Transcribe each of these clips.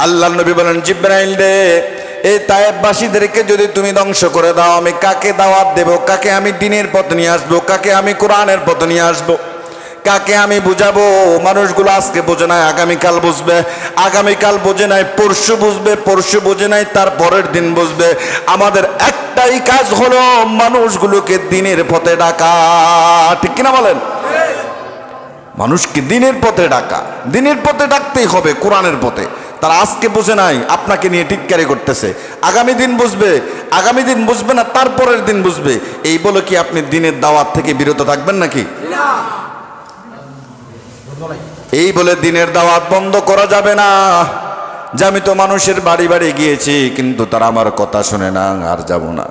আল্লাহর নবী বলেন, জিবরাইল রে, এই তায়েববাসীদেরকে যদি তুমি ধ্বংস করে দাও, আমি কাকে দাওয়াত দেব? কাকে আমি দ্বীনের পথে নিয়ে আসবো? কাকে আমি কোরআনের পথে নিয়ে আসবো? কাকে আমি বুঝাবো? মানুষগুলো আজকে বোঝে নাই, আগামীকাল বুঝবে, আগামীকাল বোঝে নাই, পরশু বুঝবে, পরশু বোঝে নাই, তার পরের দিন বুঝবে। আমাদের একটাই কাজ হলো মানুষগুলোকে দ্বীনের পথে ডাকা, ঠিক কিনা বলেন? মানুষকে দ্বীনের পথে ডাকা, দ্বীনের পথে ডাকতেই হবে, কোরআনের পথে। তারা আজকে বুঝে নাই, আপনাকে নিয়ে টিটকারি করতেছে, আগামী দিন বুঝবে, আগামী দিন বুঝবে না, তারপরের দিন বুঝবে। এই বলে কি আপনি দ্বীনের দাওয়াত থেকে বিরত থাকবেন নাকি? এই বলে দ্বীনের দাওয়াত বন্ধ করা যাবে না যে আমি তো মানুষের বাড়ি বাড়ি গিয়েছি কিন্তু তারা আমার কথা শুনে না, আর যাব না।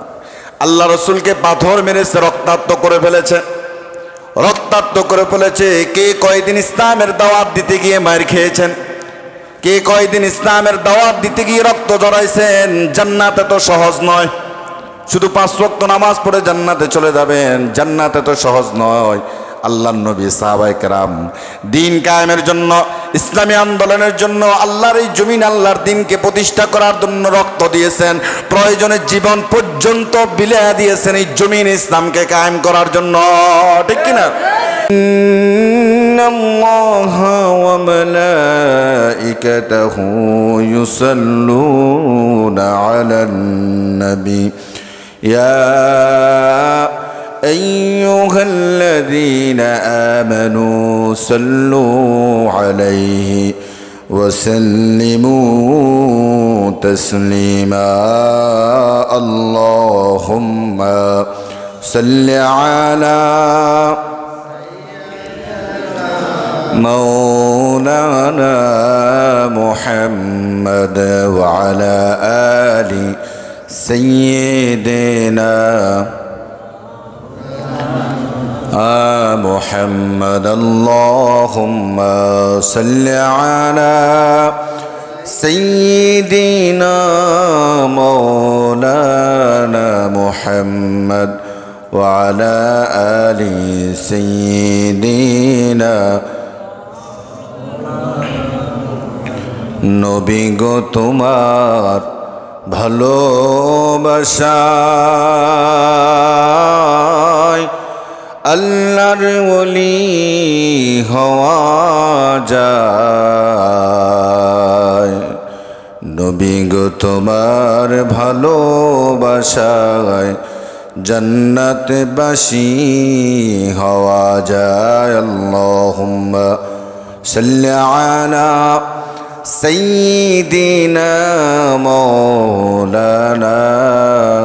আল্লাহ রসুলকে পাথর মেরেছে, রক্তাক্ত করে ফেলেছে, রক্তাক্ত করে ফেলেছে। কে কয়দিন ইসলামের দাওয়াত দিতে গিয়ে মার খেয়েছেন? কে কয়দিন ইসলামের দাওয়াত দিতে গিয়ে রক্ত জড়াইছেন? জান্নাত এত সহজ নয়। শুধু 5 ওয়াক্ত নামাজ পড়ে জান্নাতে চলে যাবেন, জান্নাত এত সহজ নয়। আল্লাহর নবী, সাহাবায়ে কেরাম দ্বীন কায়েমের জন্য, ইসলামী আন্দোলনের জন্য, আল্লাহর এই জমিন, আল্লাহর দ্বীনকে প্রতিষ্ঠা করার জন্য রক্ত দিয়েছেন, প্রয়োজনে জীবন পর্যন্ত বিলিয়ে দিয়েছেন এই জমিন ইসলামকে কায়েম করার জন্য, ঠিক কিনা? ইন্নাল্লাহা ওয়া মালাইকাতাহু ইউসাল্লুনা আলান নবী ইয়া أيها الذين آمنوا صلوا عليه وسلموا تسليما اللهم صل على مولانا محمد وعلى آل سيدنا محمد اللهم صل على سيدنا مولانا محمد وعلى آل سيدنا নবী গো তোমার ভালোবাসায় আল্লাহর ওলি হওয়া যায়। নবী গো তোমার ভালোবাসায় জান্নাতবাসী হওয়া যায়। আল্লাহুম্মা সাল্লি আলা সাইয়্যিদিনা মাওলানা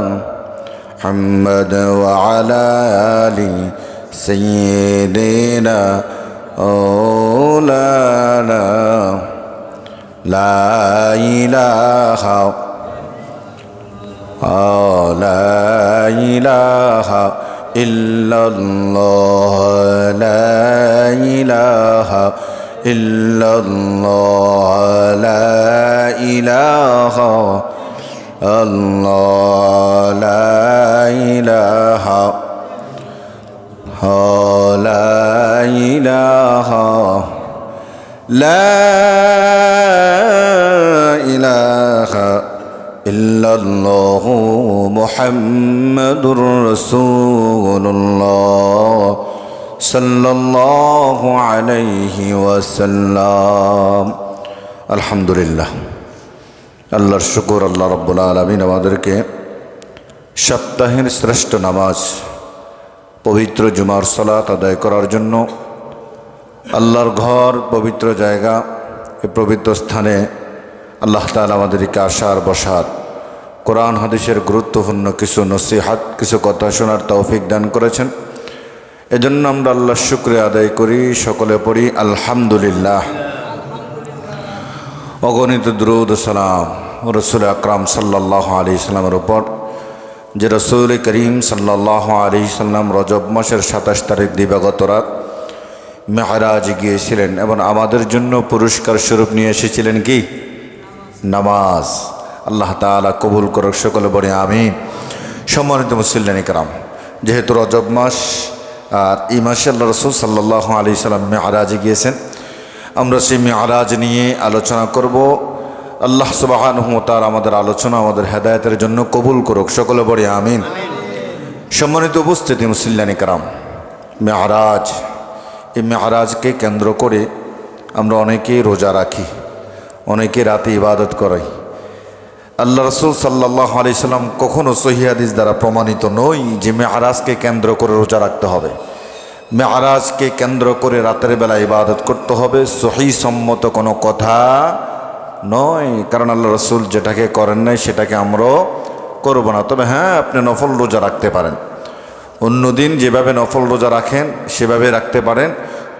মুহাম্মদ ওয়া আলা আলি سيدنا مولانا لا إله لا إله إلا الله لا إله إلا الله لا إله الله لا إله لا إله لا إله إلا الله محمد رسول الله صلى الله عليه وسلم الحمد لله আল্লাহর শুকর, আল্লাহ রাব্বুল আলামিন আমাদেরকে সপ্তাহের শ্রেষ্ঠ নামাজ পবিত্র জুমার সালাত আদায় করার জন্য আল্লাহর ঘর, পবিত্র জায়গা, এই পবিত্র স্থানে আল্লাহ তাআলা আমাদেরকে আসার বসার, কোরআন হাদিসের গুরুত্বপূর্ণ কিছু নসিহাত, কিছু কথা শোনার তৌফিক দান করেছেন। এজন্য আমরা আল্লাহর শুকরিয়া আদায় করি, সকলে পড়ি আলহামদুলিল্লাহ। অগণিত দুরূদ ও সালাম রাসূল আকরাম সাল্লাল্লাহু আলাইহি সাল্লামের উপর, যে রাসূল করিম সাল্লাল্লাহু আলাইহি সাল্লাম রজব মাসের 27 তারিখ দিবাগত রাত মেহরাজ গিয়েছিলেন এবং আমাদের জন্য পুরস্কার স্বরূপ নিয়ে এসেছিলেন কি? নামাজ। আল্লাহ তাআলা কবুল করুক, সকলে বলি আমিন। সম্মানিত মুসল্লিয়ান ইকরাম, যেহেতু রজব মাস আর এই মাসে আল্লাহ রাসূল সাল্লাল্লাহু আলাইহি সাল্লাম মেহরাজে গিয়েছেন, আমরা সেই মেহরাজ নিয়ে আলোচনা করব। আল্লাহ সুবহানাহু ওয়া তাআলা আমাদের আলোচনা আমাদের হেদায়েতের জন্য কবুল করুক, সকলে বলি আমিন। সম্মানিত উপস্থিতি মুসল্লিয়ান ইকরাম, মেরাজ, এই মেরাজকে কেন্দ্র করে আমরা অনেকেই রোজা রাখি, অনেকে রাতে ইবাদত করাই। আল্লাহ রসুল সাল্লাল্লাহু আলাইহি সাল্লাম কখনো সহিহ হাদিস দ্বারা প্রমাণিত নয় যে মেরাজকে কেন্দ্র করে রোজা রাখতে হবে, মেরাজকে কেন্দ্র করে রাতের বেলা ইবাদত করতে হবে, সহিহ সম্মত কোনো কথা নয়। কারণ আল্লাহ রসুল যেটাকে করেন নাই সেটাকে আমরাও করবো না। তবে হ্যাঁ, আপনি নফল রোজা রাখতে পারেন, অন্যদিন যেভাবে নফল রোজা রাখেন সেভাবে রাখতে পারেন।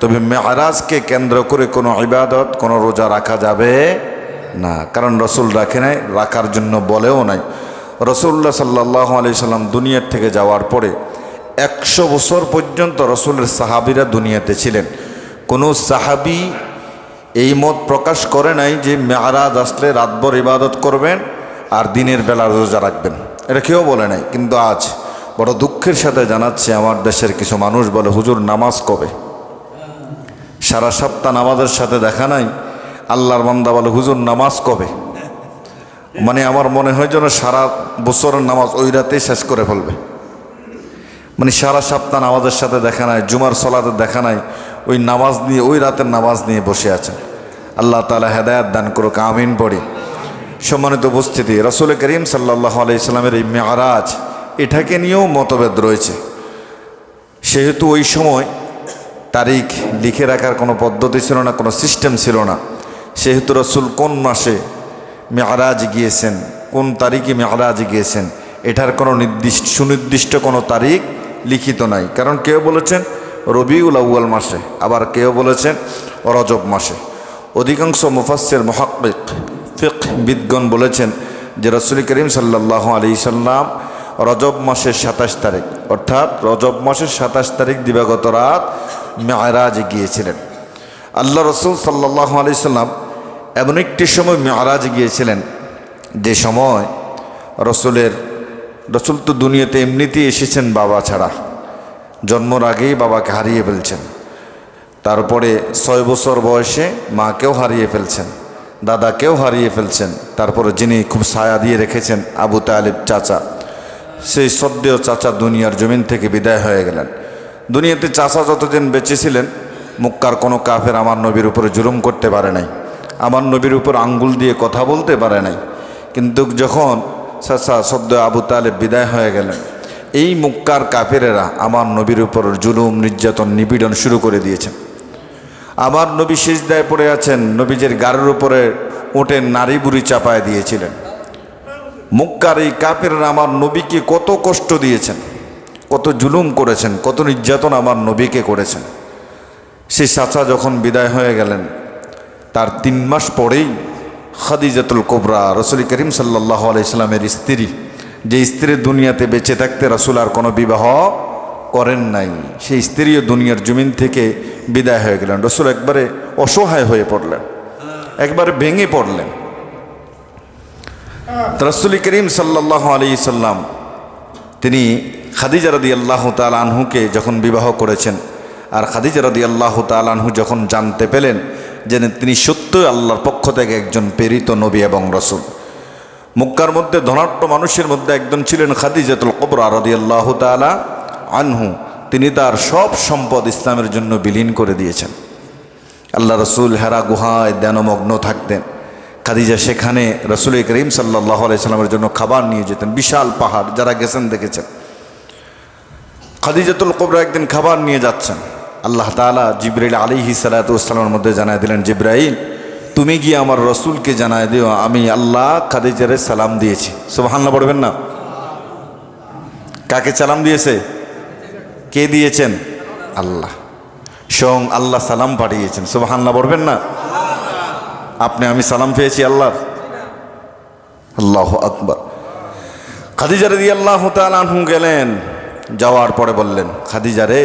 তবে মেরাজকে কেন্দ্র করে কোনো ইবাদত, কোনো রোজা রাখা যাবে না, কারণ রসুল রাখে নাই, রাখার জন্য বলেও নাই। রসুল্লাহ সাল্লাল্লাহু আলাইহি সাল্লাম দুনিয়ার থেকে যাওয়ার পরে 100 বছর পর্যন্ত রসুলের সাহাবীরা দুনিয়াতে ছিলেন। কোনো সাহাবী এই মত প্রকাশ করে নাই যে মেরাজ আসলে রাতভর ইবাদত করবেন আর দিনের বেলা রোজা রাখবেন, এটা কেউ বলে নাই। কিন্তু আজ বড় দুঃখের সাথে জানাচ্ছে, আমার দেশের কিছু মানুষ বলে হুজুর নামাজ কবে? সারা সপ্তাহ নামাজের সাথে দেখা নাই। আল্লাহর বান্দা বলে হুজুর নামাজ কবে? মানে আমার মনে হয় যেন সারা বছরের নামাজ ওই রাতেই শেষ করে ফেলবে। মানে সারা সপ্তাহ নামাজের সাথে দেখা নাই, জুমার সলাতে দেখা নাই, ওই নামাজ নিয়ে, ওই রাতের নামাজ নিয়ে বসে আছেন। আল্লাহ তাআলা হেদায়েত দান করুক, আমিন পড়ি। সম্মানিত উপস্থিতি, রাসূল করিম সাল্লাল্লাহু আলাইহি সাল্লামের এই মেরাজ, এটাকে নিয়েও মতভেদ রয়েছে। সেহেতু ওই সময় তারিখ লিখে রাখার কোনো পদ্ধতি ছিল না, কোনো সিস্টেম ছিল না। সেহেতু রাসূল কোন মাসে মেরাজ গিয়েছেন, কোন তারিখে মেরাজ গিয়েছেন, এটার কোনো সুনির্দিষ্ট কোনো তারিখ লিখিত নাই। কারণ কেউ বলেছেন রবিউল আউয়াল মাসে, আবার কেউ বলেছেন রজব মাসে। অধিকাংশ মুফাসসির মুহাক্কিক ফিকহবিদগণ বলেছেন যে রাসূল করিম সাল্লাল্লাহু আলাইহি সাল্লাম রজব মাসের 27 তারিখ, অর্থাৎ রজব মাসের 27 তারিখ দিবাগত রাত মেরাজ গিয়েছিলেন। আল্লাহ রসুল সাল্লাল্লাহু আলাইহি সাল্লাম এমন একটি সময় মেরাজ গিয়েছিলেন যে সময় রসুল তো দুনিয়াতে এমনিতেই এসেছেন বাবা ছাড়া, জন্মর আগেই বাবাকে হারিয়ে ফেলছেন। তারপরে 6 বছর বয়সে মাকেও হারিয়ে ফেলছেন, দাদাকেও হারিয়ে ফেলছেন। তারপরে যিনি খুব ছায়া দিয়ে রেখেছেন আবু তালিব চাচা, সেই শ্রদ্ধেয় চাচা দুনিয়ার জমিন থেকে বিদায় হয়ে গেলেন। দুনিয়াতে চাচা যতদিন বেঁচে ছিলেন, মক্কার কোনো কাফের আমার নবীর উপরে জুলুম করতে পারে নাই, আমার নবীর উপর আঙ্গুল দিয়ে কথা বলতে পারে নাই। কিন্তু যখন চাচা শ্রদ্ধেয় আবু তালিব বিদায় হয়ে গেলেন, এই মক্কার কাফেরেরা আমার নবীর উপর জুলুম, নির্যাতন, নিপীড়ন শুরু করে দিয়েছেন। আমার নবী সিজদায় পড়ে আছেন, নবীজের গাড়ির উপরে উঠে নারী বুড়ি চাপায় দিয়েছিলেন। মক্কার এই কাফেররা আমার নবীকে কত কষ্ট দিয়েছেন, কত জুলুম করেছেন, কত নির্যাতন আমার নবীকে করেছেন। সেই চাচা যখন বিদায় হয়ে গেলেন, তার 3 মাস পরেই খাদিজাতুল কুবরা, রাসূল করিম সাল্লাল্লাহু আলাইহি সাল্লামের স্ত্রী, যে স্ত্রী দুনিয়াতে বেঁচে থাকতে রাসূল আর কোনো বিবাহ করেন নাই, সেই স্ত্রীও দুনিয়ার জমিন থেকে বিদায় হয়ে গেলেন। রাসূল একবারে অসহায় হয়ে পড়লেন, একবারে ভেঙে পড়লেন। রাসূল করিম সাল্লাল্লাহু আলাইহি সাল্লাম তিনি খাদিজা রাদিয়াল্লাহু তাআলা আনহুকে যখন বিবাহ করেছেন, আর খাদিজা রাদিয়াল্লাহু তাআলা আনহু যখন জানতে পেলেন যে তিনি সত্যই আল্লাহর পক্ষ থেকে একজন প্রেরিত নবী এবং রাসূল, মক্কার মধ্যে ধনাঢ্য মানুষের মধ্যে একজন ছিলেন খাদিজাতুল কুবরা রাদিয়াল্লাহু তাআলা আনহু। তিনি তার সব সম্পদ ইসলামের জন্য বিলীন করে দিয়েছেন। আল্লাহ রাসূল হেরা গুহায় ধ্যানমগ্ন থাকতেন, খাদিজা সেখানে রাসূল করিম সাল্লাল্লাহু আলাইহি সাল্লামের জন্য খাবার নিয়ে যেতেন। বিশাল পাহাড়, যারা গেছেন দেখেছেন। খাদিজাতুল কুবরা একদিন খাবার নিয়ে যাচ্ছেন, আল্লাহ তাআলা জিবরাইল আলাইহিস সালাতু ওয়াস সালামের মধ্যে জানায় দিলেন, জিবরাইল তুমি গিয়ে আমার রসুলকে জানায় দিও আমি আল্লাহ খাদিজারে সালাম দিয়েছি। সুবহানাল্লাহ পড়বেন না? কাকে সালাম দিয়েছে? কে দিয়েছেন? আল্লাহ। স্বয়ং আল্লাহ সালাম পাঠিয়েছেন। সুবহানাল্লাহ পড়বেন না? আপনি আমি সালাম পেয়েছি আল্লাহর। আল্লাহু আকবার। খাদিজা রাদিয়াল্লাহু তাআলা আনহু গেলেন, যাওয়ার পরে বললেন, খাদিজা রে,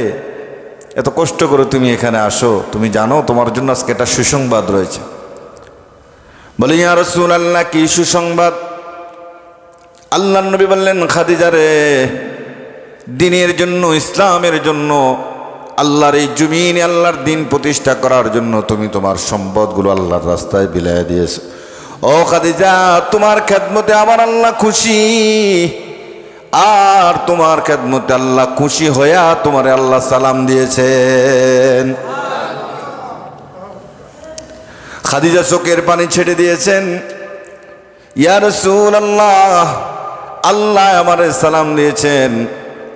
এত কষ্ট করে তুমি এখানে আসো, তুমি জানো তোমার জন্য আজকে একটা সুসংবাদ রয়েছে। বলে, ইয়া রাসূলুল্লাহ, কি সুসংবাদ? আল্লাহর নবী বললেন, খাদিজা রে, দ্বীনের জন্য, ইসলামের জন্য, আল্লাহর এই জমিনে আল্লাহর দ্বীন প্রতিষ্ঠা করার জন্য তুমি তোমার সম্পদগুলো আল্লাহর রাস্তায় বিলায় দিয়েছো। ও খাদিজা, তোমার খেদমতে আমার আল্লাহ খুশি, আর তোমার খেদমতে আল্লাহ খুশি হইয়া তোমার আল্লাহ সালাম দিয়েছেন। খাদিজা চোখের পানি ছেড়ে দিয়েছেন। ইয়া রাসূলুল্লাহ, আল্লাহ আমারে সালাম দিয়েছেন,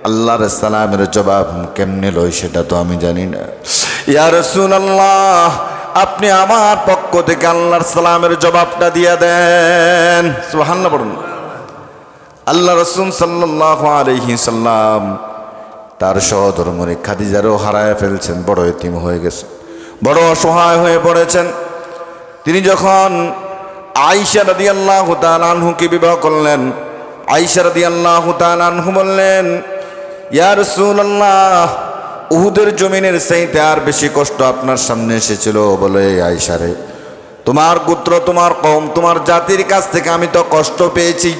আল্লাহর সালামের জবাব কেমনে লই সেটা তো আমি জানি না। ইয়া রাসূলুল্লাহ, আপনি আমার পক্ষ থেকে আল্লাহর সালামের জবাবটা দিয়ে দেন। সুবহানাল্লাহ বলুন। আল্লাহ রাসূল সাল্লাল্লাহু আলাইহি সাল্লাম তার সহধর্মণী খাদিজারও হারায় ফেলছেন, বড় এতিম হয়ে গেছে, বড় অসহায় হয়ে পড়েছেন। তিনি যখন আয়েশা রাদিয়াল্লাহু তাআলা আনহুকে বিবাহ করলেন, আয়েশা রাদিয়াল্লাহু তাআলা আনহু বললেন, ইয়া রাসূলুল্লাহ, উহুদের জমিনের চাইতে আর বেশি কষ্ট আপনার সামনে এসেছিল বলে আয়েশা রে, তোমার গোত্র, তোমার কওম, তোমার জাতির কাছ থেকে আমি তো কষ্ট পেয়েছি।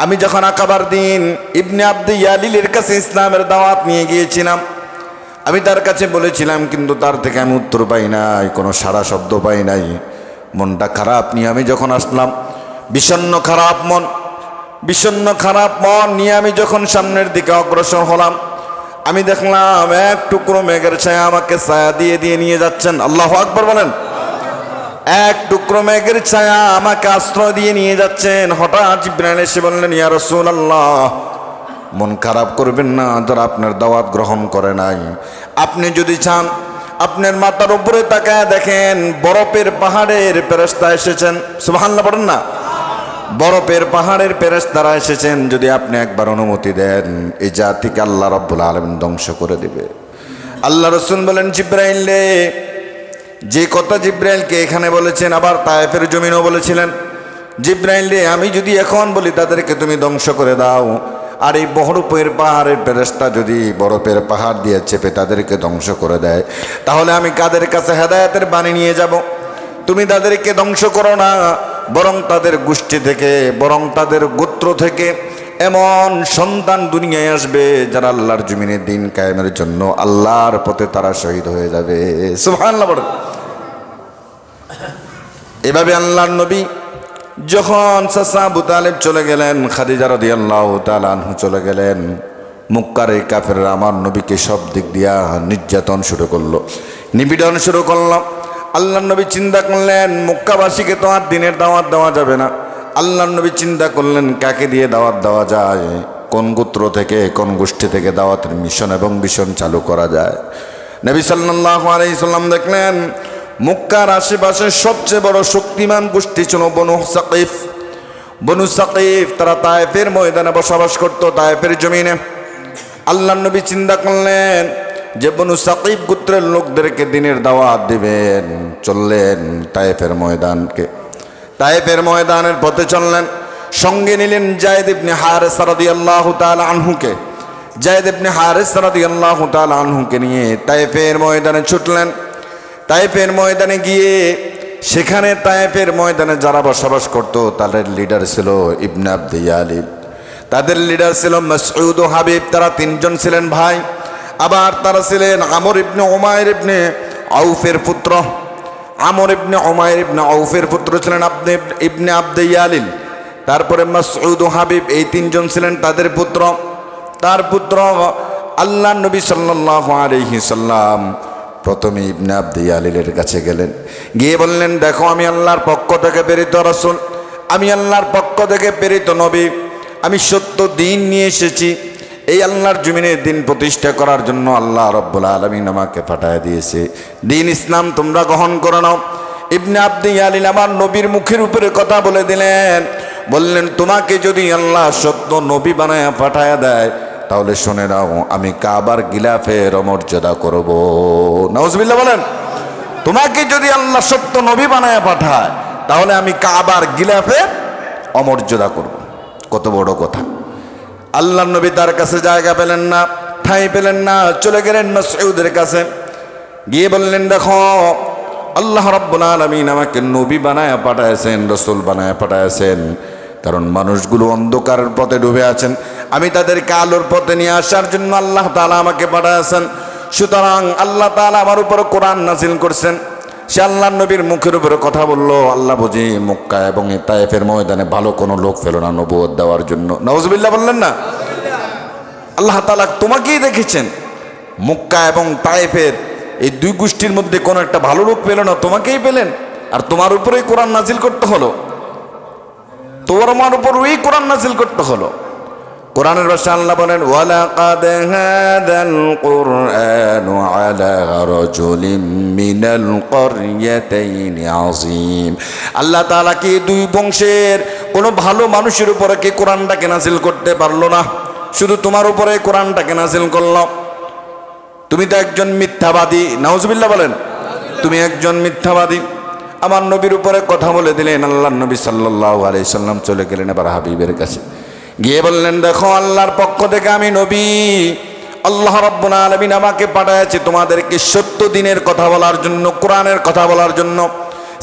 আমি যখন আকাবার দিন ইবনে আব্দে ইয়ালিলের কাছে ইসলামের দাওয়াত নিয়ে গিয়েছিলাম, আমি তার কাছে বলেছিলাম, কিন্তু তার থেকে আমি উত্তর পাই নাই, কোনো সাড়া শব্দ পাই নাই। মনটা খারাপ নিয়ে আমি যখন আসলাম, বিষণ্ণ খারাপ মন নিয়ে আমি যখন সামনের দিকে অগ্রসর হলাম, আমি দেখলাম এক টুকরো মেঘের ছায়া আমাকে ছায়া দিয়ে দিয়ে নিয়ে যাচ্ছেন। আল্লাহু আকবার বলেন। এক টুকরো মেঘের ছায়া আমাকে আশ্রয় দিয়ে নিয়ে যাচ্ছেন। হঠাৎ জিবরাইল এসে বললেন, ইয়া রাসূলুল্লাহ, মন খারাপ করবেন না, যারা আপনার দাওয়াত গ্রহণ করে নাই। আপনি যদি চান, আপনার মাথার উপরে তাকায় দেখেন, বরফের পাহাড়ের ফেরেশতা এসেছেন। সুবহানাল্লাহ বলেন না। বরফের পাহাড়ের ফেরেশতারা এসেছেন। যদি আপনি একবার অনুমতি দেন, এই জাতিকে আল্লাহ রাব্বুল আলামিন ধ্বংস করে দিবে। আল্লাহ রাসূল বলেন, জিবরাইল রে, যে কথা জিবরাইলকে এখানে বলেছেন, আবার তায়েফের জমিনও বলেছিলেন, জিবরাইল রে, আমি যদি এখন বলি তাদেরকে তুমি ধ্বংস করে দাও, আর এই বরফের পাহাড়ের ফেরেশতা যদি বরফের পাহাড় দিয়ে চেপে তাদেরকে ধ্বংস করে দেয়, তাহলে আমি কাদের কাছে হেদায়েতের বাণী নিয়ে যাব? তুমি তাদেরকে ধ্বংস করো না, বরং তাদের গোষ্ঠী থেকে, বরং তাদের গোত্র থেকে এমন সন্তান দুনিয়ায় আসবে যারা আল্লাহর জমিনে দিন কায়েমের জন্য আল্লাহর পথে তারা শহীদ হয়ে যাবে। সুবহানাল্লাহ বলেন। এভাবে আল্লাহর নবী যখন চাচা আবু তালেব চলে গেলেন, খাদিজা রাদিয়াল্লাহু তাআলা আনহু চলে গেলেন, মক্কার এই কাফেররা আমার নবীকে সব দিক দিয়া নির্যাতন শুরু করলো, নিপীড়ন শুরু করলো। আল্লাহর নবী চিন্তা করলেন, মক্কাবাসীকে তো আর দিনের দাওয়াত দেওয়া যাবে না। আল্লাহর নবী চিন্তা করলেন, কাকে দিয়ে দাওয়াত দেওয়া যায়, কোন গোত্র থেকে, কোন গোষ্ঠী থেকে দাওয়াতের মিশন এবং মিশন চালু করা যায়। নবী সাল্লাল্লাহু আলাইহি সাল্লাম দেখলেন, মক্কার আশেপাশে সবচেয়ে বড় শক্তিমান গোষ্ঠী ছিল বনু সাকিফ। বনু সাকিফ তারা তায়েফের ময়দানে বসবাস করত, তায়েফের জমিনে। আল্লাহর নবী চিন্তা করলেন যে বনু সাকিফ গোত্রের লোকদেরকে দিনের দাওয়াত দিবেন। চললেন তায়েফের ময়দানকে, তায়েফের ময়দানের পথে চললেন। সঙ্গে নিলেন যায়েদ ইবনে হারেসা রাদিয়াল্লাহু তাআলা আনহুকে। যায়েদ ইবনে হারেসা রাদিয়াল্লাহু তাআলা আনহুকে নিয়ে তায়েফের ময়দানে ছুটলেন। তায়েফের ময়দানে গিয়ে সেখানে তায়েফের ময়দানে যারা বসবাস করত তাদের লিডার ছিল ইবনে আব্দে ইয়ালিল, তাদের লিডার ছিল মাসউদ ও হাবিব। তারা তিনজন ছিলেন ভাই। আবার তারা ছিলেন আমর ইবনে উমাইর ইবনে আউফের পুত্র। আমর ইবনে উমাইর ইবনে আউফের পুত্র ছিলেন ইবনে আব্দে ইয়ালিল। তারপরে মাসউদ ও হাবিব, এই তিনজন ছিলেন তাদের পুত্র। তার পুত্র আল্লাহ নবী সাল্লাল্লাহু আলাইহি সাল্লাম প্রথমে ইবনে আব্দে ইয়ালিলের কাছে গেলেন, গিয়ে বললেন, দেখো আমি আল্লাহর পক্ষ থেকে প্রেরিত রাসূল, আমি আল্লাহর পক্ষ থেকে প্রেরিত নবী, আমি সত্য দিন নিয়ে এসেছি। এই আল্লাহর জমিনে দিন প্রতিষ্ঠা করার জন্য আল্লাহ রাব্বুল আলামিন আমাকে পাঠায় দিয়েছে। দিন ইসলাম তোমরা গ্রহণ করে নাও। ইবনে আব্দে ইয়ালিল আমার নবীর মুখের উপরে কথা বলে দিলেন, বললেন, তোমাকে যদি আল্লাহ সত্য নবী বানায় পাঠায় দেয়, তাহলে শুনে নাও, আমি কাবার গিলাফের অমর্যাদা করব। নাউজুবিল্লাহ বলেন। তোমাকে যদি আল্লাহ সত্য নবী বানায় পাঠায়, তাহলে আমি কাবার গিলাফের অমর্যাদা করব। কত বড় কথা। আল্লাহ নবী তার কাছে জায়গা পেলেন না, ঠাঁই পেলেন না, চলে গেলেন মাসউদের কাছে। গিয়ে বললেন, দেখো আল্লাহ রাব্বুল আলামিন আমাকে নবী বানায় পাঠায়েছেন, রাসূল বানায় পাঠায়েছেন, কারণ মানুষগুলো অন্ধকারের পথে ডুবে আছেন, আমি তাদেরকে আলোর পথে নিয়ে আসার জন্য আল্লাহ তাআলা আমাকে পাঠায়েছেন। সুতরাং আল্লাহ তাআলা আমার উপর কোরআন নাযিল করছেন। সে আল্লাহ নবীর মুখের উপরে কথা বলল। আল্লাহ বুঝি মক্কা এবং তায়েফের ময়দানে ভালো কোনো লোক ফেল না নবুয়ত দেওয়ার জন্য। নাউজুবিল্লাহ বললেন না? আল্লাহ তাআলা তোমাকেই দেখেছেন, মক্কা এবং তায়েফের এই দুই গোষ্ঠীর মধ্যে কোনো একটা ভালো লোক পেল না, তোমাকেই পেলেন। আর তোমার উপরেই কোরআন নাজিল করতে হলো, তোমার উপরেই কোরআন নাজিল করতে হলো। কোরআনের ভাষা আল্লাহ বলেন, ওয়ালাকাদ হাদাল কুরআনু আলা রাজুলিম মিনাল ক্বরয়াতাইনি আযীম। আল্লাহ তাআলা কি দুই বংশের কোনো ভালো মানুষের উপরে কি কোরআনটাকে নাজিল করতে পারলো না? শুধু তোমার উপরে কোরআনটাকে নাজিল করলো। তুমি তো একজন মিথ্যাবাদী, নাউজুবিল্লাহ বলেন। তুমি একজন মিথ্যাবাদী। আমার নবীর উপরে কথা বলে দিলেন। আল্লাহ নবী সাল্লাল্লাহু আলাইহি সাল্লাম চলে গেলেন এবার হাবিবের কাছে, গিয়ে বললেন, দেখো আল্লাহর পক্ষ থেকে আমি নবী, আল্লাহ রাব্বুল আলামিন আমাকে পাঠাইছে তোমাদেরকে সত্য দিনের কথা বলার জন্য, কোরআনের কথা বলার জন্য,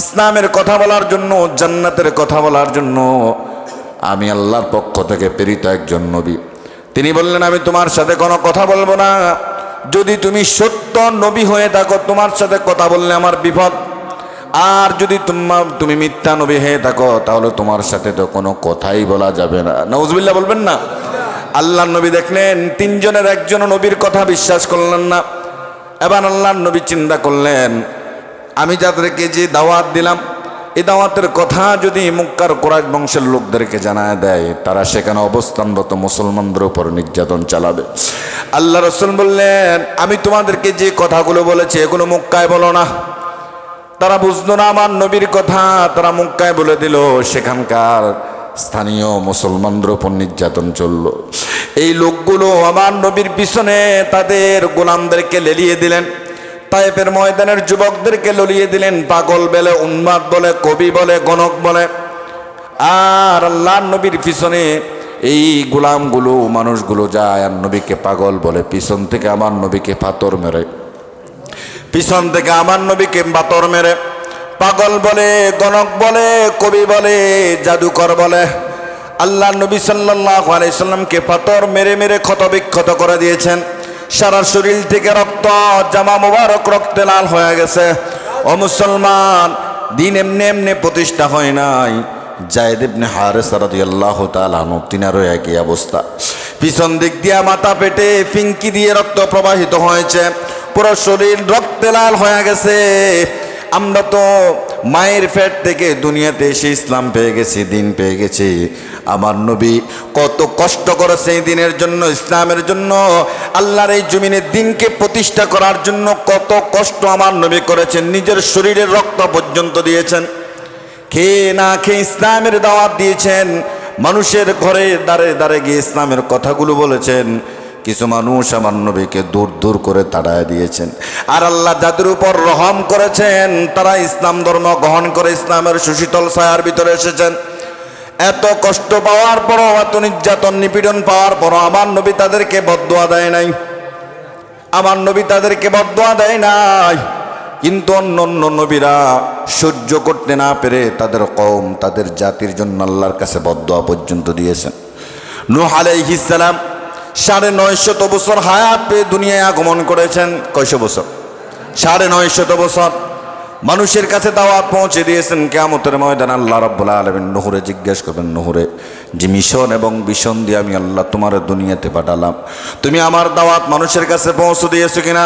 ইসলামের কথা বলার জন্য, জান্নাতের কথা বলার জন্য। আমি আল্লাহর পক্ষ থেকে প্রেরিত একজন নবী। তিনি বললেন, আমি তোমার সাথে কোনো কথা বলবো না। যদি তুমি সত্য নবী হয়ে থাকো, তোমার সাথে কথা বললে আমার বিপদ। আর যদি তুমি মিথ্যা নবী হয়ে থাকো, তাহলে তোমার সাথে তো কোনো কথাই বলা যাবে না। নাউজুবিল্লাহ বলবেন না? আল্লাহর নবী দেখলেন তিনজনের একজনও নবীর কথা বিশ্বাস করলেন না। এবার আল্লাহর নবী চিন্তা করলেন, আমি যাদেরকে যে দাওয়াত দিলাম, এই দাওয়াতের কথা যদি মক্কার কুরাইশ বংশের লোকদেরকে জানায় দেয়, তারা সেখানে অবস্থানরত মুসলমানদের উপর নির্যাতন চালাবে। আল্লাহ রাসূল বললেন, আমি তোমাদেরকে যে কথাগুলো বলেছি এগুলো মক্কায় বলো না। তারা বুঝলো না আমার নবীর কথা, তারা মক্কায় বলে দিল। সেখানকার স্থানীয় মুসলমানদের উপর নির্যাতন চলল। এই লোকগুলো আমার নবীর পিছনে তাদের গোলামদেরকে লেলিয়ে দিলেন, তায়েফের ময়দানের যুবকদেরকে ললিয়ে দিলেন। পাগল বলে, উন্মাদ বলে, কবি বলে, গণক বলে। আর আল্লাহর নবীর পিছনে এই গোলামগুলো, মানুষগুলো যায় আর নবীকে পাগল বলে, পিছন থেকে আমার নবীকে পাথর মেরে, পিছন থেকে আমার নবীকে পাথর মেরে পাগল বলে, গণক বলে, কবি বলে, জাদুকর বলে। আল্লাহ নবী সাল্লাল্লাহু আলাইহি সাল্লামকে পাথর মেরে মেরে ক্ষতবিক্ষত করে দিয়েছেন। সারা শরীর থেকে রক্ত, জামা মোবারক রক্তে লাল হয়ে গেছে। ও মুসলমান, দিন এমনি এমনি প্রতিষ্ঠা হয় নাই। যায়েদ ইবনে হারেসা রাদিয়াল্লাহু তাআলা আনহু, তিনারও একই অবস্থা। পিছন দিক দিয়ে মাথা পেটে ফিঙ্কি দিয়ে রক্ত প্রবাহিত হয়েছে, পুরো শরীর রক্তে লাল হয়ে গেছে। আমরা তো মায়ের পেট থেকে দুনিয়াতে এসে ইসলাম পেয়ে গেছি, দিন পেয়ে গেছি। আমার নবী কত কষ্ট করেছে এই দিনের জন্য, ইসলামের জন্য, আল্লাহর এই জমিনের দিনকে প্রতিষ্ঠা করার জন্য কত কষ্ট আমার নবী করেছেন। নিজের শরীরের রক্ত পর্যন্ত দিয়েছেন, খেয়ে না খেয়ে ইসলামের দাওয়াত দিয়েছেন। মানুষের ঘরে দাঁড়ে দাঁড়ে গিয়ে ইসলামের কথাগুলো বলেছেন। কিছু মানুষ আমার নবীকে দূর দূর করে তাড়ায় দিয়েছেন। আর আল্লাহ যাদের উপর রহম করেছেন, তারা ইসলাম ধর্ম গ্রহণ করে ইসলামের সুশীতল ছায়ার ভিতরে এসেছেন। এত কষ্ট পাওয়ার পরও, এত নির্যাতন নিপীড়ন পাওয়ার পরও আমার নবী তাদেরকে বদদুয়া দেয় নাই। আমার নবী তাদেরকে বদদুয়া দেয় নাই। কিন্তু অন্য অন্য নবীরা সহ্য করতে না পেরে তাদের কওম, তাদের জাতির জন্য আল্লাহর কাছে বদদুয়া পর্যন্ত দিয়েছেন। নূহ আলাইহিস সালাম ৯৫০ বছর হায়াত পেয়ে দুনিয়ায় আগমন করেছেন। কয়শো বছর? ৯৫০ বছর মানুষের কাছে দাওয়াত পৌঁছে দিয়েছেন। কিয়ামতের ময়দানে আল্লাহ রাব্বুল আলামিন নূহরে জিজ্ঞেস করবেন, নূহরে, যে মিশন এবং ভিশন দিয়ে আমি আল্লাহ তোমার দুনিয়াতে পাঠালাম, তুমি আমার দাওয়াত মানুষের কাছে পৌঁছে দিয়েছো কিনা?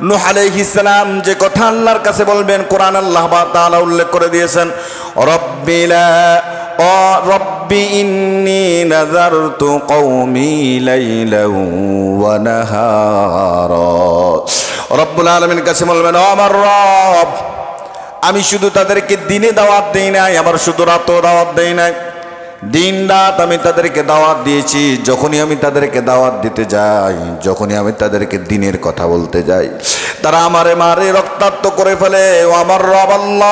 নূহ আলাইহিস সালাম যে কথা আল্লাহর কাছে বলবেন, কোরআন আল্লাহ তাআলা উল্লেখ করে দিয়েছেন, রব্বি ইন্নী নাযারতু কওমি লাইলান ওয়া নাহারা। রব্বুল আলামিনের কাছে বলবেন, ও আমার রব, আমি শুধু তাদেরকে দিনে দাওয়াত দেই নাই, আবার শুধু রাতেও দাওয়াত দেই নাই। দিন রাত আমি তাদেরকে দাওয়াত দিয়েছি। যখনই আমি তাদেরকে দাওয়াত দিতে যাই, যখনই আমি তাদেরকে দিনের কথা বলতে যাই, তারা আমারে মারে, রক্তাক্ত করে ফেলে। ও আমার রব আল্লাহ,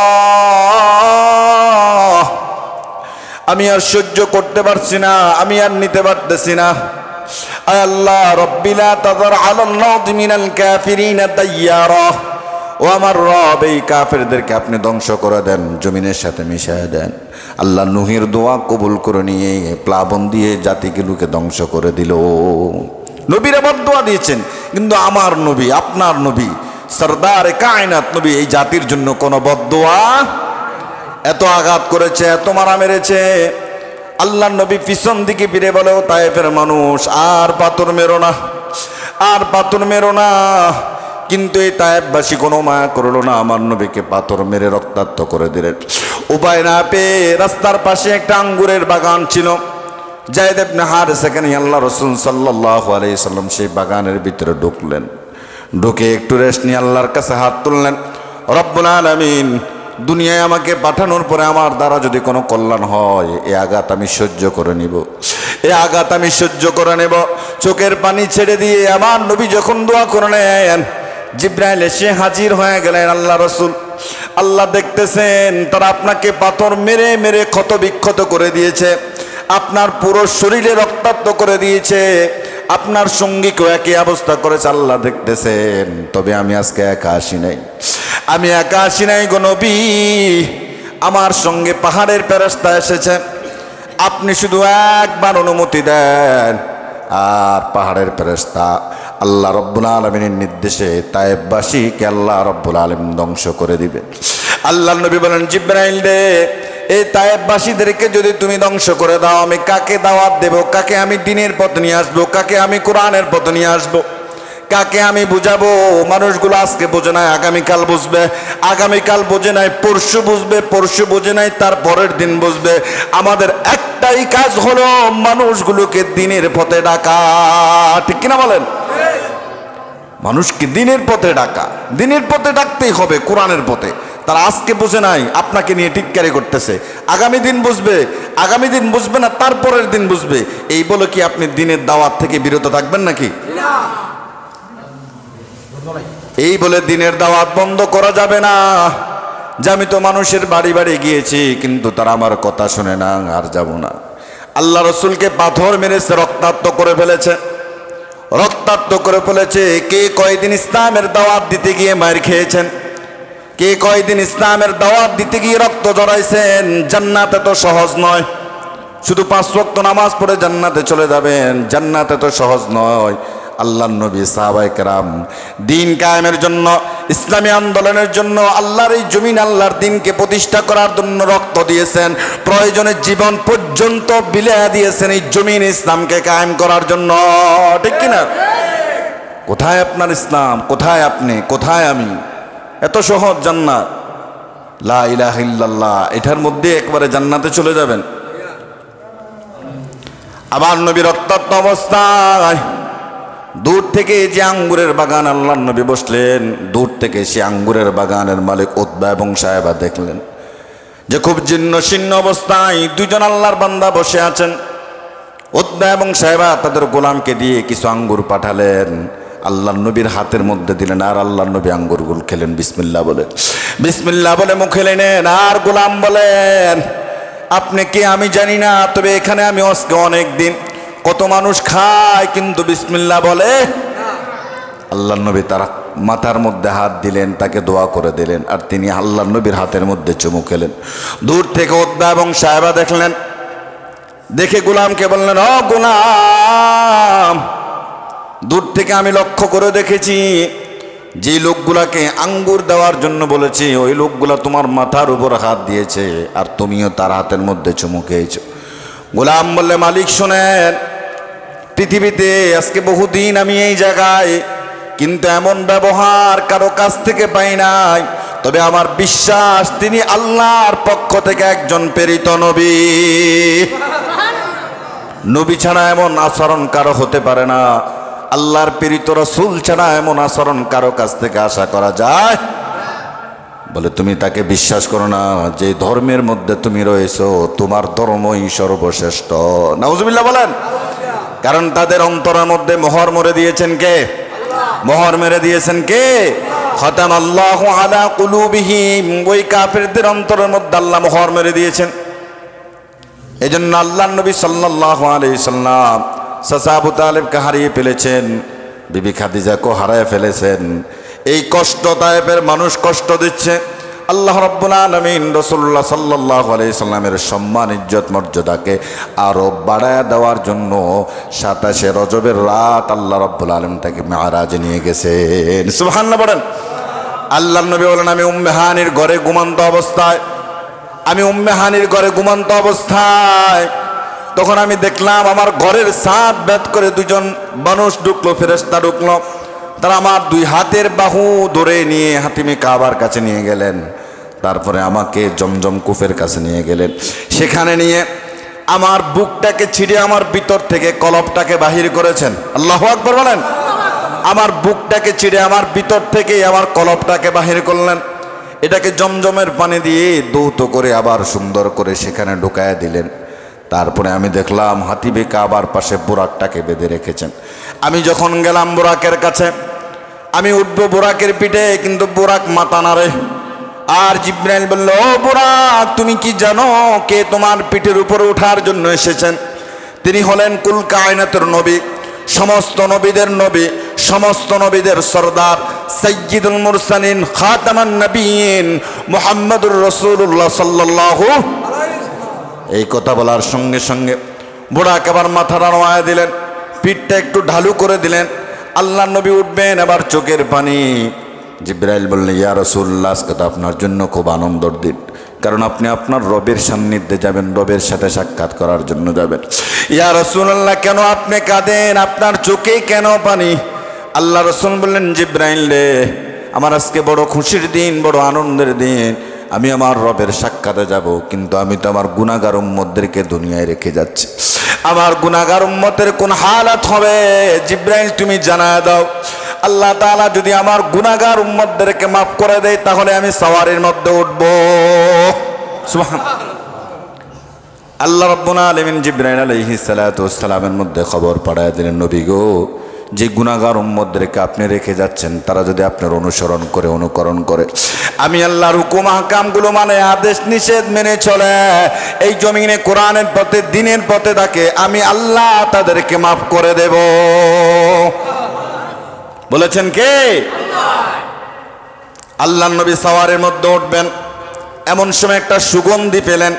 আমি আর সহ্য করতে পারছি না, আমি আর নিতে পারতেছি না। আয় আল্লাহ, রব্বি লা তাযার আলাল আরদি মিনাল কাফিরিনা দাইয়ারা। ও আমার রব, এই কাফেরদেরকে আপনি ধ্বংস করে দেন, জমিনের সাথে মিশিয়ে দেন। আল্লাহ নূহের দোয়া কবুল করে নিয়ে প্লাবন দিয়ে জাতিগুলোকে ধ্বংস করে দিল। নবীরা বদদুয়া দিয়েছেন, কিন্তু আমার নবী, আপনার নবী সরদার কায়নাত নবী এই জাতির জন্য কোনো বদদোয়া, এত আঘাত করেছে, এত মারা মেরেছে। আল্লাহ নবী পিছন দিকে ফিরে বলে, ও তায়েফের মানুষ, আর পাথর মেরো না, আর পাথর মেরো না। কিন্তু এই তায়েফবাসী কোনো মায়া করলো না, আমার নবীকে পাথর মেরে রক্তাক্ত করে দিলেন। উপায় না পেয়ে রাস্তার পাশে একটা আঙ্গুরের বাগান ছিল, যায়েদ ইবনে হারেস, সেখানে আল্লাহ রাসূল সাল্লাল্লাহু আলাইহি সাল্লাম সেই বাগানের ভিতরে ঢুকলেন। ঢুকে একটু রেস্ট নিয়ে আল্লাহর কাছে হাত তুললেন, রব্বুল আলামিন, দুনিয়ায় আমাকে পাঠানোর পরে আমার দ্বারা যদি কোনো কল্যাণ হয়, এই আঘাত আমি সহ্য করে নিব, এই আঘাত আমি সহ্য করে নেব। চোখের পানি ছেড়ে দিয়ে আমার নবী যখন দোয়া করে নেন, জিব্রাইল এসে হাজির হয়ে গেলেন। আল্লাহ রাসূল, আল্লাহ দেখতেছেন তারা আপনাকে পাথর মেরে মেরে ক্ষত বিক্ষত করে দিয়েছে, আপনার পুরো শরীরে রক্তাক্ত করে দিয়েছে, আপনার সঙ্গীকেও একই অবস্থা করেছে, আল্লাহ দেখতেছেন। তবে আমি আজকে একা আসি নাই, আমি একা আসি নাই গো নবী, আমার সঙ্গে পাহাড়ের ফেরেশতা এসেছে। আপনি শুধু একবার অনুমতি দেন, আর পাহাড়ের ফেরেশতা আল্লাহ রব্বুল আলামিনের নির্দেশে তায়েফবাসীকে আল্লাহ রব্বুল আলামিন ধ্বংস করে দিবে। আল্লাহ নবী বলেন, জিবরাইল রে, এই তায়েফবাসীদেরকে যদি তুমি ধ্বংস করে দাও, আমি কাকে দাওয়াত দেব, কাকে আমি দ্বীনের পথ নিয়ে আসবো, কাকে আমি কোরআনের পথ নিয়ে আসবো, কাকে আমি বুঝাবো? মানুষগুলো আজকে বোঝে নাই, আগামীকাল বুঝবে, আগামীকাল বোঝে নাই পরশু বুঝবে, পরশু বোঝে নাই তার পরের দিন বুঝবে। আমাদের একটাই কাজ হলো মানুষগুলোকে দ্বীনের পথে ডাকা, ঠিক কিনা বলেন? মানুষকে দ্বীনের পথে ডাকা, দ্বীনের পথে ডাকতেই হবে, কোরআনের পথে। তারা আজকে বুঝে নাই, আপনাকে নিয়ে টিটকারি করতেছে, আগামী দিন বুঝবে, আগামী দিন বুঝবে না তারপরের দিন বুঝবে। এই বলে কি আপনি দ্বীনের দাওয়াত থেকে বিরত থাকবেন নাকি? এই বলে দ্বীনের দাওয়াত বন্ধ করা যাবে না। যে আমি তো মানুষের বাড়ি বাড়ি গিয়েছি, কিন্তু তারা আমার কথা শুনে না, আর যাব না। আল্লাহ রসুলকে পাথর মেরেছে, রক্তাক্ত করে ফেলেছে, রক্তাক্ত করে ফেলেছে। কে কয়দিন ইসলামের দাওয়াত দিতে গিয়ে মার খেয়েছেন, কে কয়দিন ইসলামের দাওয়াত দিতে গিয়ে রক্ত জড়াইছেন। জান্নাত এত সহজ নয়, শুধু 5 ওয়াক্ত নামাজ পড়ে জান্নাতে চলে যাবেন, জান্নাত এত সহজ নয়। আল্লাহর নবী, সাহাবায়ে কেরাম দ্বীন কায়েমের জন্য, ইসলামী আন্দোলনের জন্য, আল্লাহর এই জমিন, আল্লাহর দ্বীনকে প্রতিষ্ঠা করার জন্য রক্ত দিয়েছেন, প্রয়োজনে জীবন পর্যন্ত বিলিয়ে দিয়েছেন এই জমিন ইসলামকে কায়েম করার জন্য, ঠিক কিনা? কোথায় আপনার ইসলাম, কোথায় আপনি, কোথায় আমি? এত সহজ জান্নাত, লা ইলাহা ইল্লাল্লাহ, এটার মধ্যে একবারে জান্নাতে চলে যাবেন। আবার নবী রক্তাক্ত অবস্থায় দূর থেকে যে আঙ্গুরের বাগান আল্লাহর নবী বসলেন, দূর থেকে সে আঙ্গুরের বাগানের মালিক উতবা এবং সাহেবা দেখলেন যে খুব জীর্ণ শীর্ণ অবস্থায় দুজন আল্লাহর বান্দা বসে আছেন। উতবা এবং সাহেবা তাদের গোলামকে দিয়ে কিছু আঙ্গুর পাঠালেন, আল্লাহর নবীর হাতের মধ্যে দিলেন, আর আল্লাহর নবী আঙ্গুরগুলো খেলেন বিসমিল্লাহ বলে, বিসমিল্লাহ বলে মুখে নেন। আর গোলাম বলেন, আপনি কে আমি জানি না, তবে এখানে আমি আজকে অনেক দিন, কত মানুষ খায় কিন্তু বিসমিল্লাহ বলে। আল্লাহর নবী তার মাথার মধ্যে হাত দিলেন, তাকে দোয়া করে দিলেন, আর তিনি আল্লাহর নবীর হাতের মধ্যে চুমু খেলেন। দূর থেকে উতবা এবং সাহেবা দেখলেন, দেখে গোলামকে বললেন, ও গোলাম, দূর থেকে আমি লক্ষ্য করে দেখেছি যে লোকগুলাকে আঙ্গুর দেওয়ার জন্য বলেছি, ওই লোকগুলা তোমার মাথার উপর হাত দিয়েছে, আর তুমিও তার হাতের মধ্যে চুমু খেয়েছো। গোলাম বললে, মালিক শোনেন, পৃথিবীতে আজকে বহুদিন আমি এই জায়গায়, কিন্তু এমন ব্যবহার কারো কাছ থেকে পাই নাই। তবে আমার বিশ্বাস তিনি আল্লাহর পক্ষ থেকে একজন প্রেরিত নবী। নবী ছাড়া এমন আচরণ কারো হতে পারে না, আল্লাহর প্রেরিত রাসূল ছাড়া এমন আচরণ কারো কাছ থেকে আশা করা যায়? বলে, তুমি তাকে বিশ্বাস করো না, যে ধর্মের মধ্যে তুমি রয়েছো তোমার ধর্মই সর্বশ্রেষ্ঠ। নাউজুবিল্লাহ বলেন। কারণ তাদের অন্তরের মধ্যে মোহর মেরে দিয়েছেন কে? মোহর মেরে দিয়েছেন কে? খাতামাল্লাহু আলা কুলুবিহিম, ওই কাফেরদের অন্তরের মধ্যে আল্লাহ মোহর মেরে দিয়েছেন। এজন্য আল্লাহর নবী সাল্লাল্লাহু আলাইহি সাল্লাম চাচা আবু তালেবকে হারিয়ে ফেলেছেন, বিবি খাদিজাকে হারিয়ে ফেলেছেন। এই কষ্ট তায়েফের মানুষ কষ্ট দিচ্ছে, আল্লাহ রাব্বুল আলামিন রাসূলুল্লাহ সাল্লাল্লাহু আলাইহি সাল্লামের সম্মান ইজ্জত মর্যাদাকে আরো বাড়ায়া দেওয়ার জন্য 27 রজবের রাত আল্লাহ রাব্বুল আলামিন তাকে মেরাজে নিয়ে গেছেন। সুবহানাল্লাহ বলেন। আল্লাহর নবী বলেন, আমি উম্মে হানির ঘরে ঘুমন্ত অবস্থায় তখন আমি দেখলাম আমার ঘরের ছাদ ভেদ করে দুজন মানুষ ঢুকলো, ফেরেশতা ঢুকলো। তারা আমার 2 হাতের বাহু ধরে নিয়ে হাতিমে কাবার কাছে নিয়ে গেলেন। তারপরে আমাকে জমজম কূপের কাছে নিয়ে গেলেন। সেখানে নিয়ে আমার বুকটাকে ছিঁড়ে আমার ভিতর থেকে কলবটাকে বাহির করেছেন। আল্লাহু আকবার বলেন। আমার বুকটাকে ছিঁড়ে আমার ভিতর থেকে আমার কলবটাকে বাহির করলেন। এটাকে জমজমের পানি দিয়ে দৌত করে আবার সুন্দর করে সেখানে ঢুকায়া দিলেন। তারপরে আমি দেখলাম হাতিবে কাবার পাশে বুরাকটাকে বেঁধে রেখেছেন। আমি যখন গেলাম বুরাকের কাছে, আমি উঠবো বুরাকের পিঠে, কিন্তু বুরাক মাথা নাড়ে। আর জিব্রাইল বলল, ও বুরাক, তুমি কি জানো কে তোমার পিঠের উপরে ওঠার জন্য এসেছেন? তিনি হলেন কুল কায়নাতের নবী, সমস্ত নবীদের নবী, সমস্ত নবীদের সরদার, সাইয়্যিদুল মুরসালিন, খাতামান নবিয়্যিন, মুহাম্মদুর রাসূলুল্লাহ সাল্লাল্লাহু। এই কথা বলার সঙ্গে সঙ্গে বুরাক আবার মাথাটা নোয়া দিলেন, পিঠটা একটু ঢালু করে দিলেন। আল্লাহ নবী উঠবেন, আবার চোখের পানি। জিবরাইল বললেন, ইয়া রাসূলুল্লাহ, আজকে তো আপনার জন্য খুব আনন্দের দিন, কারণ আপনি আপনার রবের সান্নিধ্যে যাবেন, রবের সাথে সাক্ষাৎ করার জন্য যাবেন। ইয়া রাসূলুল্লাহ, কেন আপনি কাঁদেন? আপনার চোখে কেন পানি? আল্লাহ রাসূল বললেন, জিবরাইল রে, আমার আজকে বড় খুশির দিন, বড় আনন্দের দিন। আমি আমার রবের সাক্ষাতে যাব, কিন্তু আমি তো আমার গুনাহগার উম্মতদেরকে দুনিয়ায় রেখে যাচ্ছি। আমার গুনাহগার উম্মতের কোন হালাত হবে জিবরাইল তুমি জানায় দাও। আল্লাহ তাআলা যদি আমার গুনাহগার উম্মতদেরকে মাফ করে দেয়, তাহলে আমি সাওয়ারের মধ্যে উঠব। সুবহানাল্লাহ। আল্লাহ রাব্বুল আলামিন জিবরাইল আলাইহিস সালাতু ওয়াস সালামের মধ্যে খবর পাঠায় দিলেন, নবী গো, যে গুনাহগার উম্মতদেরকে আপনি রেখে যাচ্ছেন, তারা যদি আপনার অনুসরণ করে, অনুকরণ করে, আমি আল্লাহর হুকুম আহকামগুলো মানে, আদেশ নিষেধ মেনে চলে, এই জমিনে কোরআনের পথে, দ্বীনের পথে থাকে, আমি আল্লাহ তাদেরকে মাফ করে দেব। বলেছেন কে? আল্লাহর নবী সাওয়ারের মধ্যে উঠবেন, এমন সময় একটা সুগন্ধি পেলেন।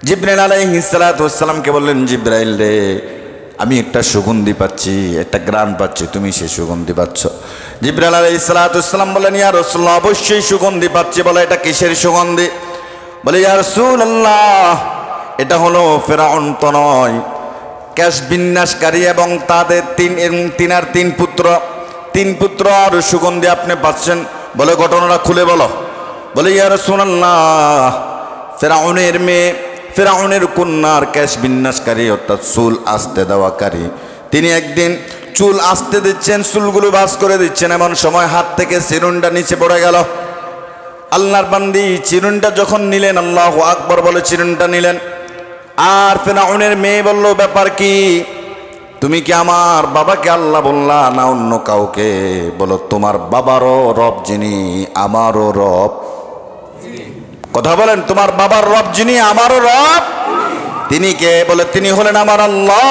জিবরাইল আলাইহিস সালাতু ওয়াস সালামকে বললেন, জিবরাইল রে, আমি একটা সুগন্ধি পাচ্ছি, একটা ঘ্রাণ পাচ্ছি, তুমি সেই সুগন্ধি পাচ্ছ? জিবরাইল আলাইহিস সালাতু ওয়াস সালাম বলেন, ইয়া রাসূলুল্লাহ, অবশ্যই সুগন্ধি পাচ্ছি। বলে, এটা কিসের সুগন্ধি? বলে, ইয়া রাসূলুল্লাহ, এটা হলো ফেরাউন তো নয়, ক্যাশ বিন্যাসকারী এবং তাদের তিন পুত্র আর সুগন্ধি আপনি পাচ্ছেন। বলে, ঘটনাটা খুলে বলো। বলে, ইয়া রাসূলুল্লাহ, ফেরাউনের মেয়ে, ফেরাউনের কন্যার ক্যাশ বিন্যাসকারী, অর্থাৎ চুল আস্তে দেওয়াকারী, তিনি একদিন চুল আস্তে দিচ্ছেন, চুলগুলো ভাঁজ করে দিচ্ছেন, এমন সময় হাত থেকে চিরুনটা নিচে পড়ে গেল। আল্লাহর বান্দি চিরুনটা যখন নিলেন, আল্লাহু আকবার বলে চিরুনটা নিলেন। আর ফেরাউনের মেয়ে বলল, ব্যাপার কি? তুমি কি আমার বাবাকে আল্লাহ বললা না অন্য কাউকে? বলো, তোমার বাবারও রব যিনি, আমারও রব। কথা বলেন, তোমার বাবার রব যিনি, আমারও রব তিনি কে? বলে, তিনি হলেন আমার আল্লাহ।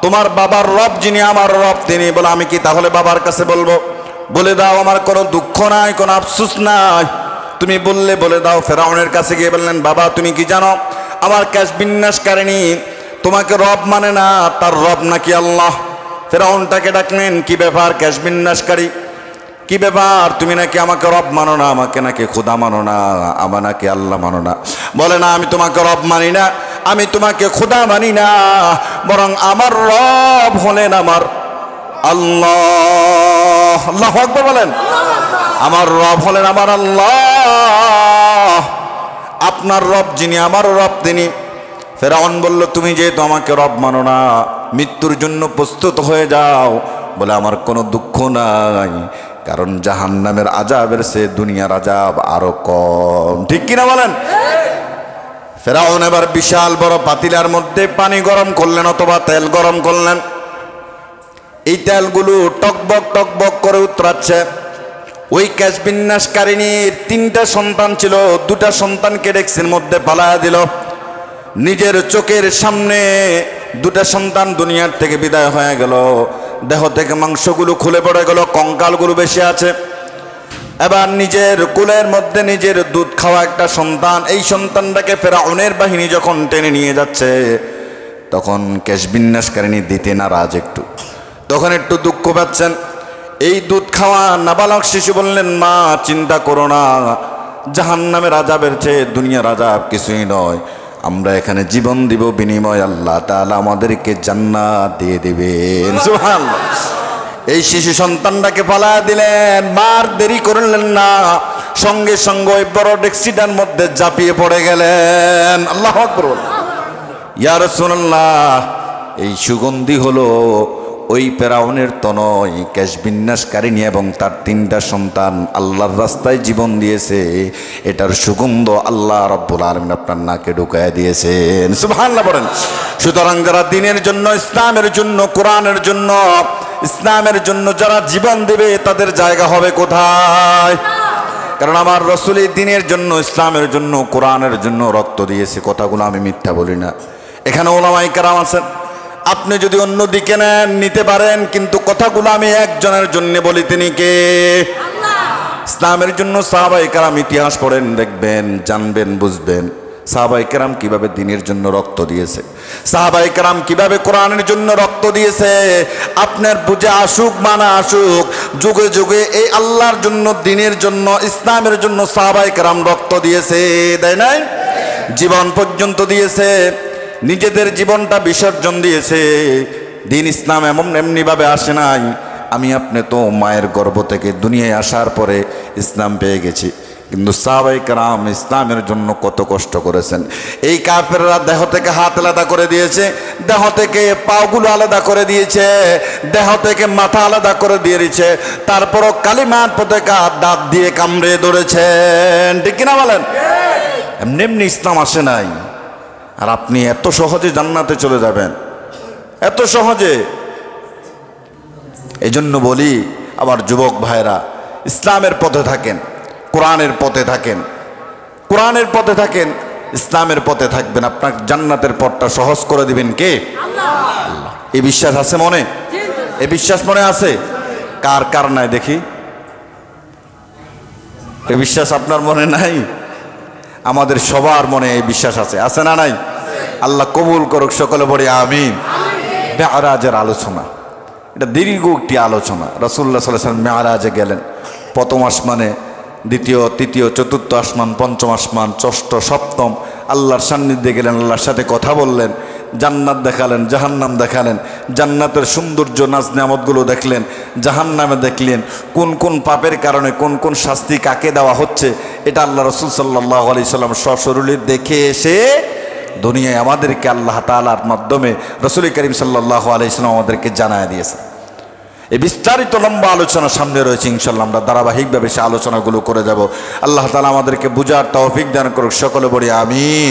তোমার বাবার রব যিনি, আমার রব তিনি। বলে, আমি কি তাহলে বাবার কাছে বলবো? বলে দাও, আমার কোনো দুঃখ নাই, কোনো আফসোস নাই, তুমি বললে বলে দাও। ফেরাউনের কাছে গিয়ে বললেন, বাবা তুমি কি জানো, আমার ক্যাশ বিন্যাসকারিণী তোমাকে রব মানে না, তার রব নাকি আল্লাহ। ফেরাউনটাকে ডাকলেন, কি ব্যাপার ক্যাশ বিন্যাসকারী, কি ব্যাপার? তুমি নাকি আমাকে রব মানো না, আমাকে নাকি খোদা মানো না, আমার নাকি আল্লাহ মানো না? বলে, না, আমি তোমাকে রব মানি না, আমি তোমাকে খোদা মানি না, বরং আমার রব হলেন আমার আল্লাহ। আল্লাহু আকবার বলেন। আমার রব হলেন আমার আল্লাহ, আপনার রব যিনি, আমার রব তিনি। ফেরাউন বলল, তুমি যেহেতু আমাকে রব মানো না, মৃত্যুর জন্য প্রস্তুত হয়ে যাও। বলে, আমার কোনো দুঃখ নাই, কারণ জাহান্নামের আযাবের চেয়ে দুনিয়ার আযাব আরো কম। ঠিক কিনা বলেন? ফেরাউন এবার বিশাল বড় পাতিলার মধ্যে পানি গরম করলেন অথবা তেল গরম করলেন। এই তেলগুলো টকবক টকবক করে উতরাচ্ছে। ওই ক্যাশ বিন্যাসকারিনীর 3টা সন্তান ছিল, 2টা সন্তানকে ডেক্সির মধ্যে পালায়া দিল। নিজের চোখের সামনে 2টা সন্তান দুনিয়ার থেকে বিদায় হয়ে গেল। দেহ থেকে মাংসগুলো খুলে পড়ে গেল, কঙ্কালগুলো বেশি আছে। এবার নিজের কুলের মধ্যে নিজের দুধ খাওয়া একটা সন্তান, এই সন্তানটাকে ফেরাউনের বাহিনী যখন টেনে নিয়ে যাচ্ছে, তখন কেশ বিন্যাসকারিনী দিতে নারাজ একটু, তখন একটু দুঃখ পাচ্ছেন। এই দুধ খাওয়া নাবালক শিশু বললেন, মা চিন্তা করো না, জাহান্নামের আযাবের চেয়ে দুনিয়ার আযাব কিছুই নয়। আমরা এখানে জীবন দিব, বিনিময় আল্লাহ তাআলা আমাদেরকে জান্নাত দিয়ে দিবেন। সুবহানাল্লাহ। এই শিশু সন্তানটাকে পালায়া দিলেন, মার দেরি করলেন না, সঙ্গে সঙ্গে ওই বড় ডেক্সিটার মধ্যে ঝাঁপিয়ে পড়ে গেলেন। আল্লাহু আকবার। ইয়া রাসূলুল্লাহ, এই সুগন্ধি হলো ওই ফেরাউনের তনয়, কেশ বিন্যাসকারিণী এবং তার 3টা সন্তান আল্লাহর রাস্তায় জীবন দিয়েছে, এটার সুগন্ধ আল্লাহ রাব্বুল আলামিন আপনার নাকে ঢুকায় দিয়েছেন। সুবহানাল্লাহ বলেন। সুতরাং যারা দ্বীনের জন্য, ইসলামের জন্য, কোরআনের জন্য, ইসলামের জন্য যারা জীবন দেবে, তাদের জায়গা হবে কোথায়? কারণ আমার রাসূল এই দ্বীনের জন্য, ইসলামের জন্য, কোরআনের জন্য রক্ত দিয়েছে। কথাগুলো আমি মিথ্যা বলি না। এখানে ওলামায়ে কেরাম আছেন, আপনি যদি অন্য দিকে নেন নিতে পারেন, কিন্তু কথাগুলো আমি একজনের জন্য বলি, তিনি কে? ইসলামের জন্য সাহাবায়ে কেরাম ইতিহাস পড়েন, দেখবেন, জানবেন, বুঝবেন সাহাবায়ে কেরাম কিভাবে দ্বীনের জন্য রক্ত দিয়েছে, সাহাবায়ে কেরাম কিভাবে কোরআনের জন্য রক্ত দিয়েছে। আপনার বুঝে আসুক বা না আসুক, যুগে যুগে এই আল্লাহর জন্য, দ্বীনের জন্য, ইসলামের জন্য সাহাবায়ে কেরাম রক্ত দিয়েছে, দেয় নাই? জীবন পর্যন্ত দিয়েছে, নিজেদের জীবনটা বিসর্জন দিয়েছে। দ্বীন ইসলাম এমনিভাবে আসে নাই। আমি আপনি তো মায়ের গর্ভ থেকে দুনিয়ায় আসার পরে ইসলাম পেয়ে গেছি, কিন্তু সাহাবায়ে কেরাম ইসলামের জন্য কত কষ্ট করেছেন। এই কাফেররা দেহ থেকে হাত আলাদা করে দিয়েছে, দেহ থেকে পাগুলো আলাদা করে দিয়েছে, দেহ থেকে মাথা আলাদা করে দিয়েছে, তারপরও কালিমার পতাকা দাঁত দিয়ে কামড়ে ধরেছেন। ঠিক কিনা বলেন? এমনি এমনি ইসলাম আসে নাই। আর আপনি এত সহজে জান্নাতে চলে যাবেন, এত সহজে। এই জন্য বলি, আবার যুবক ভাইরা, ইসলামের পথে থাকেন, কোরআনের পথে থাকেন, কোরআনের পথে থাকেন, ইসলামের পথে থাকবেন, আপনার জান্নাতের পথটা সহজ করে দিবেন কে? আল্লাহ। এই বিশ্বাস আছে মনে? এই বিশ্বাস মনে আছে? কার কার নাই দেখি? এই বিশ্বাস আপনার মনে নাই? আমাদের সবার মনে এই বিশ্বাস আছে, আছে না নাই? আল্লাহ কবুল করুক, সকলে বলি আমিন। মেরাজের আলোচনা, এটা দীর্ঘ একটি আলোচনা। রাসূলুল্লাহ সাল্লাল্লাহু আলাইহি ওয়াসাল্লাম মেরাজে গেলেন, প্রথম আসমানে, দ্বিতীয়, তৃতীয়, চতুর্থ আসমান, পঞ্চম আসমান, ষষ্ঠ, সপ্তম, আল্লাহর সান্নিধ্যে গেলেন, আল্লাহর সাথে কথা বললেন, জান্নাত দেখালেন, জাহান্নাম দেখালেন, জান্নাতের সৌন্দর্য, নাজ নিয়ামতগুলো দেখলেন, জাহান্নামে দেখলেন কোন কোন পাপের কারণে কোন কোন শাস্তি কাকে দেওয়া হচ্ছে, এটা আল্লাহ রাসূল সাল্লাল্লাহু আলাইহি সাল্লাম সশরীরে দেখে এসে দুনিয়ায় আমাদেরকে আল্লাহ তাআলার মাধ্যমে রাসূল করিম সাল্লাল্লাহু আলাইহি সাল্লাম আমাদেরকে জানায় দিয়েছে। এই বিস্তারিত লম্বা আলোচনা সামনে রয়েছে, ইনশাআল্লাহ আমরা ধারাবাহিকভাবে সে আলোচনাগুলো করে যাব। আল্লাহ তাআলা আমাদেরকে বুঝার তৌফিক দান করুক, সকলে বলি আমিন।